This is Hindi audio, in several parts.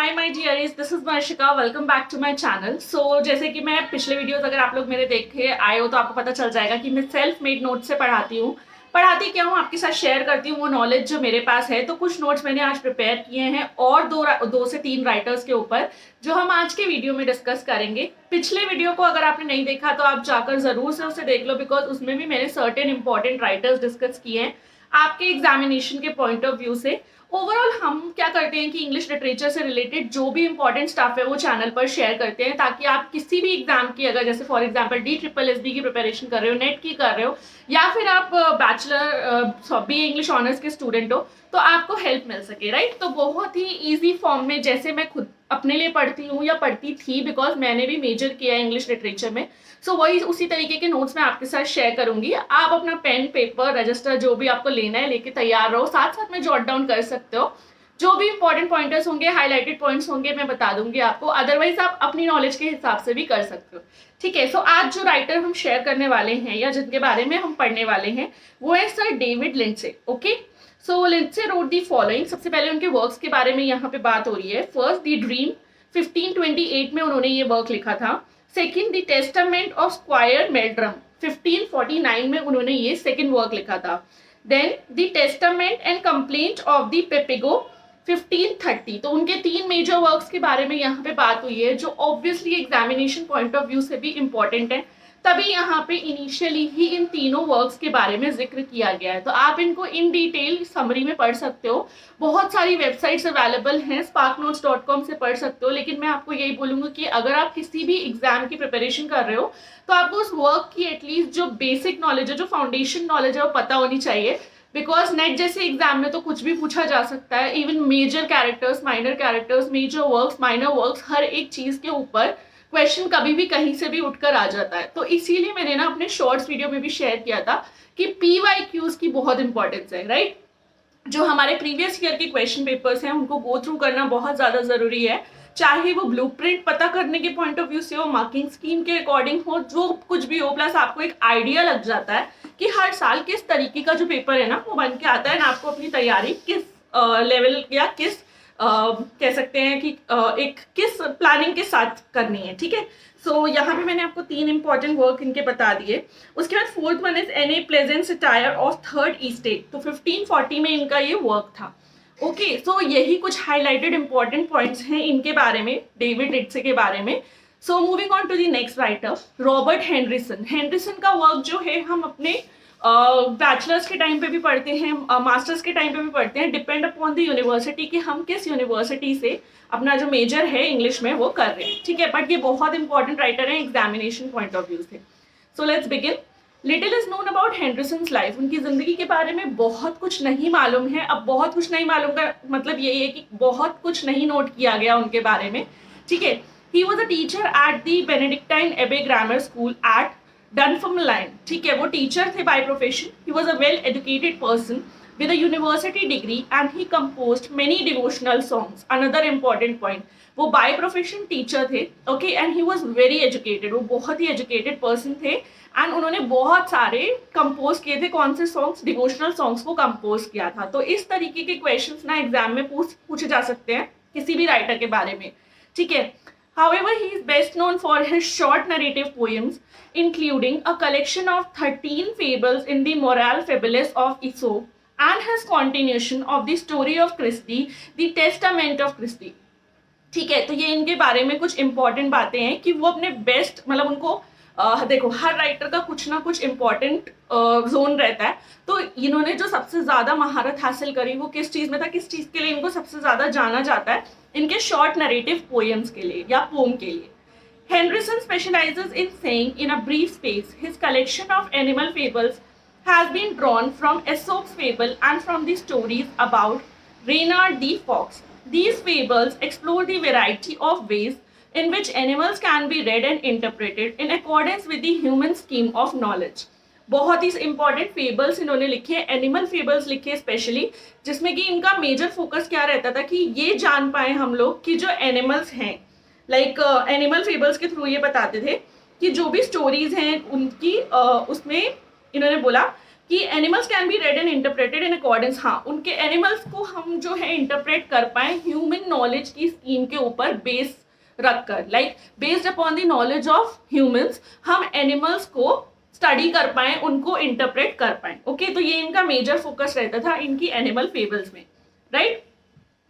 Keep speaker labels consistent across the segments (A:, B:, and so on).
A: Hi my dearies, this is Varshika. Welcome back to my channel. So जैसे कि मैं पिछले वीडियोस अगर आप लोग मेरे देख के आए हो तो आपको पता चल जाएगा कि मैं सेल्फ मेड नोट से पढ़ाती क्या हूँ, आपके साथ शेयर करती हूँ वो नॉलेज जो मेरे पास है। तो कुछ नोट्स मैंने आज प्रिपेयर किए हैं और दो से तीन राइटर्स के ऊपर जो हम आज के वीडियो में डिस्कस करेंगे। पिछले वीडियो को अगर आपने नहीं देखा तो आप जाकर जरूर से उसे देख लो, बिकॉज उसमें भी मैंने सर्टेन इंपॉर्टेंट राइटर्स डिस्कस किए हैं आपके एग्जामिनेशन के पॉइंट ऑफ व्यू से। ओवरऑल हम क्या करते हैं कि इंग्लिश लिटरेचर से रिलेटेड जो भी इंपॉर्टेंट स्टफ है वो चैनल पर शेयर करते हैं, ताकि आप किसी भी एग्जाम की, अगर जैसे फॉर एग्जांपल DSSB की प्रिपरेशन कर रहे हो, नेट की कर रहे हो, या फिर आप बैचलर BA इंग्लिश ऑनर्स के स्टूडेंट हो, तो आपको हेल्प मिल सके, राइट। तो बहुत ही ईजी फॉर्म में, जैसे मैं खुद अपने लिए पढ़ती हूँ या पढ़ती थी, बिकॉज मैंने भी मेजर किया है इंग्लिश लिटरेचर में। सो वही उसी तरीके के नोट्स मैं आपके साथ शेयर करूंगी। आप अपना पेन, पेपर, रजिस्टर जो भी आपको लेना है लेके तैयार रहो, साथ साथ में जॉट डाउन कर सकते हो। जो भी इंपॉर्टेंट पॉइंटर्स होंगे, हाईलाइटेड पॉइंट्स होंगे, मैं बता दूंगी आपको। अदरवाइज आप अपनी नॉलेज के हिसाब से भी कर सकते हो, ठीक है। सो आज जो राइटर हम शेयर करने वाले हैं या जिनके बारे में हम पढ़ने वाले हैं वो है sir David Lindsay. Okay, so Lindsay wrote the following. सबसे पहले उनके वर्क्स के बारे में यहाँ पे बात हो रही है। फर्स्ट, द ड्रीम, 1528 में उन्होंने ये वर्क लिखा था। Second, the testament of Squire Meldrum, 1549 में उन्होंने ये सेकेंड वर्क लिखा था। Then the testament and complaint of the Papyngo, 1530। तो उनके तीन मेजर वर्क्स के बारे में यहाँ पे बात हुई है, जो obviously examination point of view से भी इंपॉर्टेंट है। तभी यहाँ पे इनिशियली ही इन तीनों वर्क्स के बारे में जिक्र किया गया है। तो आप इनको इन डिटेल समरी में पढ़ सकते हो। बहुत सारी वेबसाइट्स अवेलेबल हैं, sparknotes.com से पढ़ सकते हो। लेकिन मैं आपको यही बोलूंगी कि अगर आप किसी भी एग्जाम की प्रिपरेशन कर रहे हो तो आपको उस वर्क की एटलीस्ट जो बेसिक नॉलेज है, जो फाउंडेशन नॉलेज है, वो पता होनी चाहिए। बिकॉज नेट जैसे एग्जाम में तो कुछ भी पूछा जा सकता है। Even major characters, minor characters, major works, minor works, हर एक चीज के ऊपर क्वेश्चन कभी भी कहीं से भी उठकर आ जाता है। तो इसीलिए मैंने ना अपने शॉर्ट्स वीडियो में भी शेयर किया था कि PYQs की बहुत इंपॉर्टेंस है, राइट। जो हमारे प्रीवियस ईयर के क्वेश्चन पेपर्स हैं उनको गो थ्रू करना बहुत ज्यादा जरूरी है, चाहे वो ब्लूप्रिंट पता करने के पॉइंट ऑफ व्यू से हो, मार्किंग स्कीम के अकॉर्डिंग हो, जो कुछ भी हो। प्लस आपको एक आइडिया लग जाता है कि हर साल किस तरीके का जो पेपर है ना वो बन के आता है ना, आपको अपनी तैयारी किस लेवल या किस कह सकते हैं कि एक किस प्लानिंग के साथ करनी है, ठीक है। सो यहाँ पे मैंने आपको तीन इंपॉर्टेंट वर्क इनके बता दिए। उसके बाद fourth one is an a pleasant satire of third estate, तो 1540 में इनका ये वर्क था। ओके, सो यही कुछ हाईलाइटेड इंपॉर्टेंट पॉइंट्स हैं इनके बारे में, डेविड लिंडसे के बारे में। So moving on to the next writer, Robert Henryson. Henryson का वर्क जो है हम अपने बैचलर्स के टाइम पे भी पढ़ते हैं, मास्टर्स के टाइम पे भी पढ़ते हैं, डिपेंड अपॉन द यूनिवर्सिटी कि हम किस यूनिवर्सिटी से अपना जो मेजर है इंग्लिश में वो कर रहे हैं, ठीक है। बट ये बहुत इंपॉर्टेंट राइटर है एग्जामिनेशन पॉइंट ऑफ व्यू से। So let's begin. Little is known about Henryson's life. उनकी जिंदगी के बारे में बहुत कुछ नहीं मालूम है। अब बहुत कुछ नहीं मालूम का मतलब यही है कि बहुत कुछ नहीं नोट किया गया उनके बारे में, ठीक है। He was a teacher at the Benedictine abbey grammar school eight डनफर्मलाइन, ठीक है। वो टीचर थे by profession. He was a well educated person with a university degree and he composed many devotional songs. Another important point, वो बाय प्रोफेशन टीचर थे, okay, and he was very educated. वो बहुत ही एजुकेटेड पर्सन थे एंड उन्होंने बहुत सारे कंपोज किए थे। कौन से सॉन्ग्स? डिवोशनल सॉन्ग्स को कंपोज किया था। तो इस तरीके के क्वेश्चंस ना एग्जाम में पूछे जा सकते हैं किसी भी राइटर के बारे में, ठीक है। However, he is best known for his short narrative poems, including a collection of 13 fables in the Morale Fabules of Aesop, and his continuation of the story of Christie, the Testament of Christie, ठीक है। तो ये इनके बारे में कुछ इंपॉर्टेंट बातें हैं कि वो अपने बेस्ट, मतलब उनको देखो हर राइटर का कुछ ना कुछ इंपॉर्टेंट जोन रहता है। तो इन्होंने जो सबसे ज्यादा महारत हासिल करी वो किस चीज में था, किस चीज के लिए इनको सबसे ज्यादा जाना जाता है? इनके शॉर्ट नरेटिव पोएम्स के लिए या पोम के लिए। Henryson specialises in saying in a brief space his collection of animal fables has been drawn from Aesop's fable and from the stories about Reynard the Fox. These fables explore the variety of ways in which animals can be read and interpreted in accordance with the human scheme of knowledge. बहुत ही इंपॉर्टेंट फेबल्स इन्होंने लिखे हैं, एनिमल फेबल्स लिखे स्पेशली, जिसमें कि इनका मेजर फोकस क्या रहता था कि ये जान पाए हम लोग कि जो एनिमल्स हैं, लाइक एनिमल फेबल्स के थ्रू ये बताते थे कि जो भी स्टोरीज हैं उनकी उसमें इन्होंने बोला कि animals can be red and interpreted in accordance, हाँ उनके एनिमल्स को हम जो है इंटरप्रेट कर पाए ह्यूमन नॉलेज की स्कीम के ऊपर बेस रखकर, like based upon the knowledge of humans हम एनिमल्स को स्टडी कर पाए, उनको इंटरप्रेट कर पाए। ओके, तो ये इनका मेजर फोकस रहता था इनकी एनिमल फेबल्स में, right.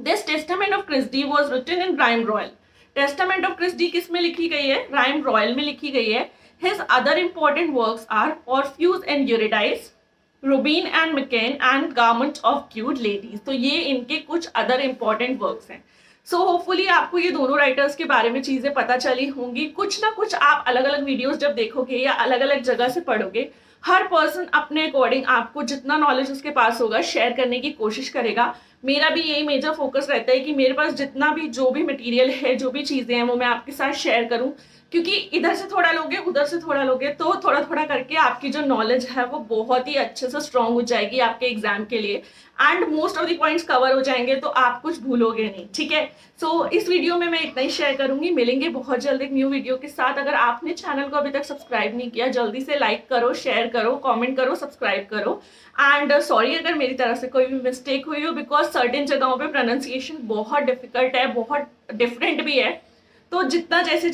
A: This testament of Christie was written in rhyme royal. Testament of Christie किस में लिखी गई है? राइम रॉयल में लिखी गई है। His other important works are Orpheus and Eurydice, Robene and Makyne and garment of cute ladies. तो ये इनके कुछ अदर इंपॉर्टेंट वर्क्स हैं। सो होपफुली आपको ये दोनों राइटर्स के बारे में चीजें पता चली होंगी। कुछ ना कुछ आप अलग अलग वीडियोस जब देखोगे या अलग अलग जगह से पढ़ोगे, हर पर्सन अपने अकॉर्डिंग आपको जितना नॉलेज उसके पास होगा शेयर करने की कोशिश करेगा। मेरा भी यही मेजर फोकस रहता है कि मेरे पास जितना भी जो भी मटेरियल है, जो भी चीजें हैं, वो मैं आपके साथ शेयर करूं, क्योंकि इधर से थोड़ा लोगे उधर से थोड़ा लोगे तो थोड़ा थोड़ा करके आपकी जो नॉलेज है वो बहुत ही अच्छे से स्ट्रांग हो जाएगी आपके एग्जाम के लिए, and most of the points cover हो जाएंगे तो आप कुछ भूलोगे नहीं, ठीक है। सो इस वीडियो में मैं इतना ही शेयर करूंगी। मिलेंगे बहुत जल्द एक न्यू वीडियो के साथ। अगर आपने चैनल को अभी तक सब्सक्राइब नहीं किया, जल्दी से लाइक करो, शेयर करो, कॉमेंट करो, सब्सक्राइब करो। एंड सॉरी अगर मेरी तरफ से कोई भी मिस्टेक हुई हो, बिकॉज सर्टेन जगहों पे प्रोनाउंसिएशन बहुत डिफिकल्ट है, बहुत डिफरेंट भी है, तो जितना जैसे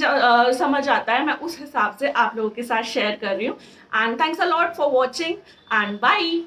A: समझ आता है मैं उस हिसाब से आप लोगों के साथ शेयर कर रही हूँ। And thanks a lot for watching and bye.